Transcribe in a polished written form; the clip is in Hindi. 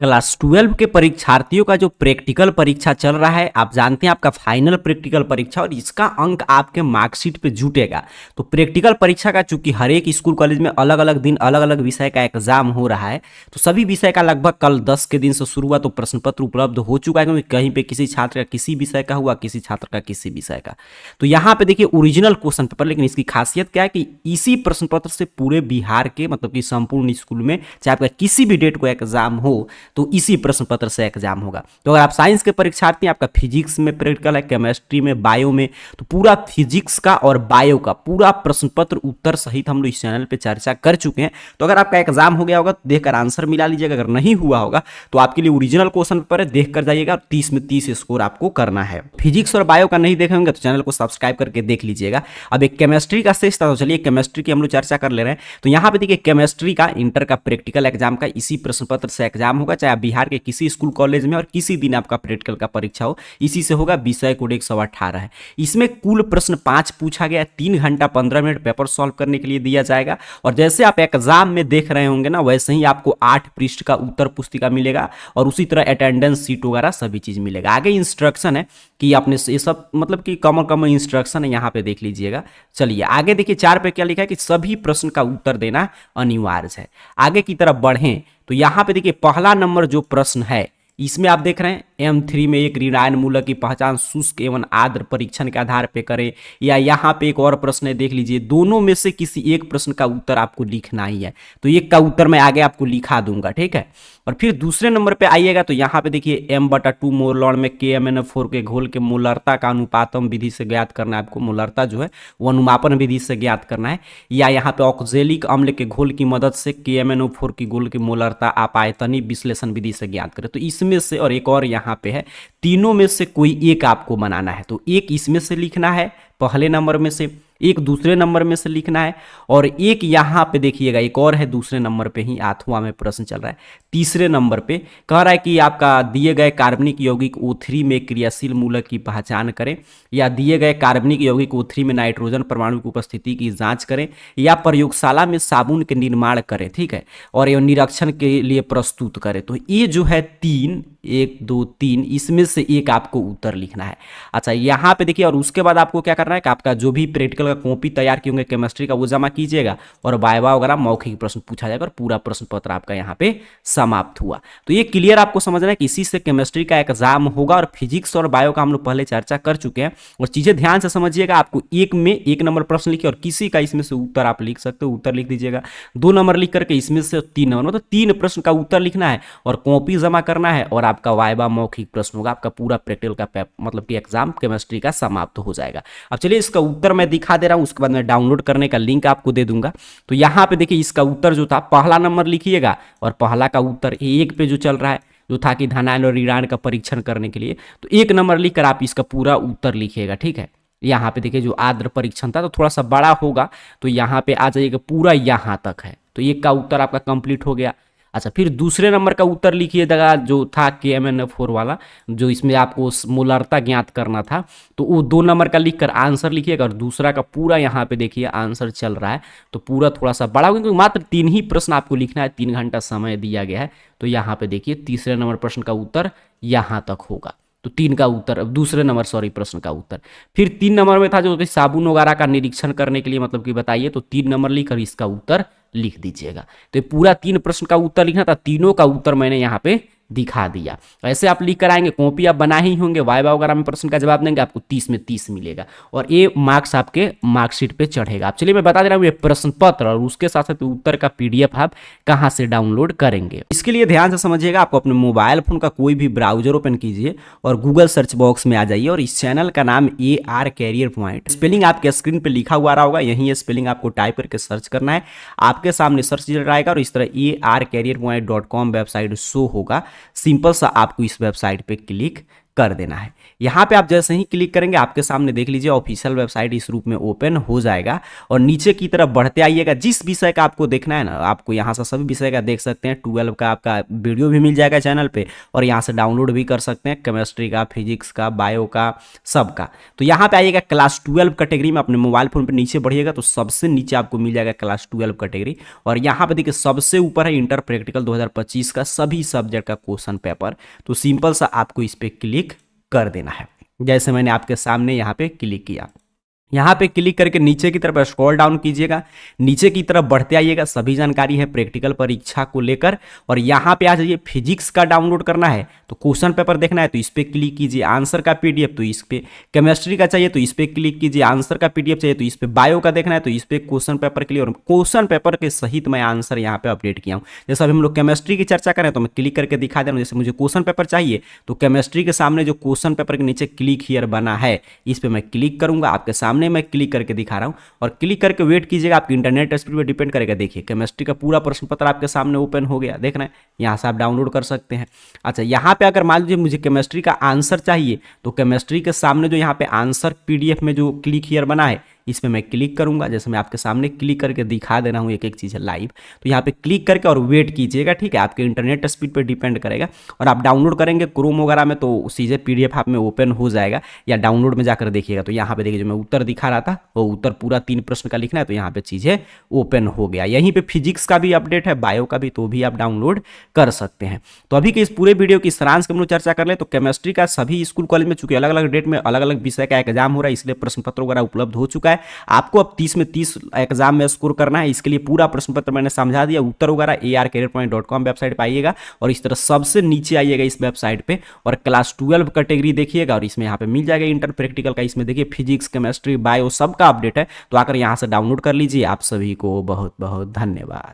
क्लास 12 के परीक्षार्थियों का जो प्रैक्टिकल परीक्षा चल रहा है, आप जानते हैं आपका फाइनल प्रैक्टिकल परीक्षा और इसका अंक आपके मार्कशीट पे जुटेगा। तो प्रैक्टिकल परीक्षा का चूंकि हर एक स्कूल कॉलेज में अलग अलग दिन अलग अलग विषय का एग्जाम हो रहा है, तो सभी विषय का लगभग कल 10 के दिन से शुरू हुआ। तो प्रश्न पत्र उपलब्ध हो चुका है, क्योंकि कहीं पे किसी छात्र का किसी विषय का हुआ, किसी छात्र का किसी विषय का। तो यहाँ पे देखिए ओरिजिनल क्वेश्चन पेपर, लेकिन इसकी खासियत क्या है कि इसी प्रश्न पत्र से पूरे बिहार के मतलब कि संपूर्ण स्कूल में चाहे आपका किसी भी डेट को एग्जाम हो तो इसी प्रश्न पत्र से एग्जाम होगा। तो अगर आप साइंस के परीक्षार्थी, आपका फिजिक्स में प्रैक्टिकल है, केमिस्ट्री में, बायो में, तो पूरा फिजिक्स का और बायो का पूरा प्रश्न पत्र उत्तर सहित हम लोग इस चैनल पे चर्चा कर चुके हैं। तो अगर आपका एग्जाम हो गया होगा तो देखकर आंसर मिला लीजिएगा, अगर नहीं हुआ होगा तो आपके लिए ओरिजिनल क्वेश्चन पेपर है, देख कर जाइएगा। 30 में 30 स्कोर आपको करना है। फिजिक्स और बायो का नहीं देखे होंगे तो चैनल को सब्सक्राइब करके देख लीजिएगा। अब एक केमिस्ट्री का शेष था, तो चलिए केमिस्ट्री की हम लोग चर्चा कर ले रहे हैं। तो यहाँ पे देखिए केमिस्ट्री का इंटर का प्रैक्टिकल एग्जाम का इसी प्रश्न पत्र से एग्जाम होगा, चाहे बिहार के किसी स्कूल कॉलेज में और किसी दिन आपका प्रैक्टिकल का परीक्षा हो, इसी से होगा। विषय कोड 118 है। इसमें कुल प्रश्न 5 पूछा गया। 3 घंटा 15 मिनट पेपर सॉल्व करने के लिए दिया जाएगा। और जैसे आप एग्जाम में देख रहे होंगे ना, वैसे ही आपको 8 पृष्ठ का उत्तर पुस्तिका मिलेगा और उसी तरह अटेंडेंस सीट वगैरह सभी चीज मिलेगा। आगे इंस्ट्रक्शन है कि आपने ये सब मतलब कि कम इंस्ट्रक्शन है, यहाँ पे देख लीजिएगा। चलिए आगे देखिए 4 पे क्या लिखा है कि सभी प्रश्न का उत्तर देना अनिवार्य है। आगे की तरफ बढ़ें तो यहाँ पे देखिए पहला नंबर जो प्रश्न है, इसमें आप देख रहे हैं M3 में एक ऋणायन मूलक की पहचान शुष्क एवं आर्द्र परीक्षण के आधार पे करें। या यहाँ पे एक और प्रश्न है, देख लीजिए। दोनों में से किसी एक प्रश्न का उत्तर आपको लिखना ही है। तो एक का उत्तर मैं आगे आपको लिखा दूंगा, ठीक है। और फिर दूसरे नंबर पे आइएगा तो यहाँ पे देखिए M/2 मोलॉन में KMnO4 के घोल के मोलरता का अनुपातम विधि से ज्ञात करना है। आपको मोलरता जो है वो अनुमापन विधि से ज्ञात करना है। या यहाँ पे ऑक्जेलिक अम्ल के घोल की मदद से KMnO4 की घोल की मोलरता आपायतनी विश्लेषण विधि से ज्ञात करें। तो इसमें से और एक और यहाँ पे है, तीनों में से कोई एक आपको बनाना है। तो एक इसमें से लिखना है पहले नंबर में से, एक दूसरे नंबर में से लिखना है, और एक यहाँ पे देखिएगा एक और है दूसरे नंबर पे ही, आठवां में प्रश्न चल रहा है। तीसरे नंबर पे कह रहा है कि आपका दिए गए कार्बनिक यौगिक O3 में क्रियाशील मूलक की पहचान करें, या दिए गए कार्बनिक यौगिक O3 में नाइट्रोजन परमाणु की उपस्थिति की जांच करें, या प्रयोगशाला में साबुन के निर्माण करें, ठीक है, और ये निरीक्षण के लिए प्रस्तुत करें। तो ये जो है 3, 1 2 3, इसमें से एक आपको उत्तर लिखना है। अच्छा यहाँ पे देखिए, और उसके बाद आपको क्या करना है कि आपका जो भी प्रैक्टिकल का कॉपी तैयार किए होंगे केमिस्ट्री का वो जमा कीजिएगा, और वाइवा वगैरह मौखिक प्रश्न पूछा जाएगा, और पूरा प्रश्न पत्र आपका यहाँ पे समाप्त हुआ। तो ये क्लियर आपको समझना है कि इसी से केमिस्ट्री का एग्जाम होगा। और फिजिक्स और बायो का हम लोग पहले चर्चा कर चुके हैं। और चीजें ध्यान से समझिएगा, आपको एक में 1 नंबर प्रश्न लिखिए और किसी का इसमें से उत्तर आप लिख सकते हो, उत्तर लिख दीजिएगा। 2 नंबर लिख करके इसमें से 3 नंबर, मतलब 3 प्रश्न का उत्तर लिखना है और कॉपी जमा करना है, और आपका वाइवा मौखिक प्रश्न होगा। आपका पूरा प्रैक्टिकल का मतलब कि एग्जाम केमिस्ट्री का समाप्त हो जाएगा। अब चलिए इसका उत्तर मैं दिखा दे रहा हूं, उसके बाद मैं डाउनलोड करने का लिंक आपको दे दूंगा। तो यहाँ पे देखिए इसका उत्तर जो था, पहला नंबर लिखिएगा, और पहला का उत्तर 1 पे जो चल रहा है, जो था कि धनायन और ऋणायन का परीक्षण करने के लिए, तो 1 नंबर लिखकर आप इसका पूरा उत्तर लिखिएगा, ठीक है। यहाँ पे देखिए जो आर्द्र परीक्षण था तो थोड़ा सा बड़ा होगा, तो यहाँ पे आ जाइएगा, पूरा यहाँ तक है। तो 1 का उत्तर आपका कंप्लीट हो गया। अच्छा फिर दूसरे नंबर का उत्तर लिखिएगा, जो था KMnO4 वाला, जो इसमें आपको मोलरता ज्ञात करना था, तो वो 2 नंबर का लिखकर आंसर लिखिएगा। और दूसरा का पूरा यहाँ पे देखिए आंसर चल रहा है, तो पूरा थोड़ा सा बड़ा होगा, क्योंकि मात्र 3 ही प्रश्न आपको लिखना है, 3 घंटा समय दिया गया है। तो यहाँ पे देखिए तीसरे नंबर प्रश्न का उत्तर यहाँ तक होगा। तो 3 का उत्तर, दूसरे नंबर प्रश्न का उत्तर। फिर 3 नंबर में था जो कि साबुन वगैरह का निरीक्षण करने के लिए मतलब कि बताइए, तो 3 नंबर लिखकर इसका उत्तर लिख दीजिएगा। तो ये पूरा 3 प्रश्न का उत्तर लिखना था, तीनों का उत्तर मैंने यहाँ पे दिखा दिया। ऐसे आप लिख कर आएंगे, कॉपी आप बनाए ही होंगे, वाइवा वगैरह में प्रश्न का जवाब देंगे, आपको 30 में 30 मिलेगा, और ये मार्क्स आपके मार्कशीट पे चढ़ेगा। आप चलिए मैं बता दे रहा हूँ, ये प्रश्न पत्र और उसके साथ साथ उत्तर का PDF आप कहाँ से डाउनलोड करेंगे। इसके लिए ध्यान से समझिएगा, आपको अपने मोबाइल फोन का कोई भी ब्राउजर ओपन कीजिए और गूगल सर्च बॉक्स में आ जाइए, और इस चैनल का नाम AR कैरियर पॉइंट, स्पेलिंग आपके स्क्रीन पे लिखा हुआ रहा होगा, यही ये स्पेलिंग आपको टाइप करके सर्च करना है। आपके सामने सर्च रिजल्ट आएगा, और इस तरह ARcareerpoint.com वेबसाइट शो होगा। सिंपल सा आपको इस वेबसाइट पे क्लिक कर देना है। यहाँ पे आप जैसे ही क्लिक करेंगे आपके सामने देख लीजिए ऑफिशियल वेबसाइट इस रूप में ओपन हो जाएगा और नीचे की तरफ बढ़ते आइएगा। जिस विषय का आपको देखना है ना, आपको यहाँ से सभी विषय का देख सकते हैं। 12 का आपका वीडियो भी मिल जाएगा चैनल पे और यहाँ से डाउनलोड भी कर सकते हैं, केमिस्ट्री का, फिजिक्स का, बायो का, सबका। तो यहाँ पे आइएगा क्लास 12 कैटेगरी में, अपने मोबाइल फोन पर नीचे बढ़िएगा तो सबसे नीचे आपको मिल जाएगा क्लास 12 कैटेगरी और यहाँ पे देखिए सबसे ऊपर है इंटर प्रैक्टिकल 2025 का सभी सब्जेक्ट का क्वेश्चन पेपर। तो सिंपल सा आपको इस पर क्लिक कर देना है, जैसे मैंने आपके सामने यहाँ पे क्लिक किया। यहाँ पे क्लिक करके नीचे की तरफ स्क्रॉल डाउन कीजिएगा, नीचे की तरफ बढ़ते आइएगा, सभी जानकारी है प्रैक्टिकल परीक्षा को लेकर और यहाँ पे आ जाइए। फिजिक्स का डाउनलोड करना है तो क्वेश्चन पेपर देखना है तो इस पर क्लिक कीजिए, आंसर का पीडीएफ तो इस पे, केमिस्ट्री का चाहिए तो इस पर क्लिक कीजिए, आंसर का पीडीएफ चाहिए तो इस पे, बायो का देखना है तो इस पे क्वेश्चन पेपर के लिए और क्वेश्चन पेपर के सहित मैं आंसर यहाँ पे अपडेट किया हूँ। जैसे अभी हम लोग केमिस्ट्री की चर्चा करें तो मैं क्लिक करके दिखा दे रहा हूँ। जैसे मुझे क्वेश्चन पेपर चाहिए तो केमिस्ट्री के सामने जो क्वेश्चन पेपर के नीचे क्लिक हियर बना है इस पर मैं क्लिक करूंगा, आपके सामने मैं क्लिक करके दिखा रहा हूं और क्लिक करके वेट कीजिएगा। आपकी इंटरनेट स्पीड पे डिपेंड करेगा। देखिए केमिस्ट्री का पूरा प्रश्न पत्र आपके सामने ओपन हो गया, देख रहे हैं, यहां से आप डाउनलोड कर सकते हैं। अच्छा, यहां पे अगर मान लीजिए मुझे केमिस्ट्री का आंसर चाहिए तो केमिस्ट्री के सामने जो यहां पे आंसर पीडीएफ में जो क्लिक हियर बना है इस पे मैं क्लिक करूंगा। जैसे मैं आपके सामने क्लिक करके दिखा दे रहा हूँ एक एक चीज़ है लाइव, तो यहाँ पे क्लिक करके और वेट कीजिएगा, ठीक है। आपके इंटरनेट स्पीड पे डिपेंड करेगा और आप डाउनलोड करेंगे क्रोम वगैरह में तो सीधे पीडीएफ आप में ओपन हो जाएगा, या डाउनलोड में जाकर देखिएगा तो यहाँ पे देखिए जो मैं उत्तर दिखा रहा था वो उत्तर पूरा 3 प्रश्न का लिखना है तो यहाँ पे चीज़ें ओपन हो गया। यहीं पे फिजिक्स का भी अपडेट है, बायो का भी, तो भी आप डाउनलोड कर सकते हैं। तो अभी के इस पूरे वीडियो की सारांश की हम लोग चर्चा कर ले तो केमिस्ट्री का सभी स्कूल कॉलेज में चूंकि अलग अलग डेट में अलग अलग विषय का एग्जाम हो रहा है इसलिए प्रश्न पत्र वगैरह उपलब्ध हो चुका है। आपको अब 30 में 30 एग्जाम में स्कोर करना है, इसके लिए पूरा प्रश्न पत्र मैंने समझा दिया। उत्तर वगैरह arcareerpoint.com वेबसाइट पे आइएगा और इस तरह सबसे नीचे आइएगा इस वेबसाइट पे और क्लास 12 कैटेगरी देखिएगा और इसमें यहाँ पे मिल जाएगा इंटर प्रैक्टिकल का। इसमें देखिए फिजिक्स, केमिस्ट्री, बायो सबका अपडेट है, तो आकर यहाँ से डाउनलोड कर लीजिए। आप सभी को बहुत बहुत धन्यवाद।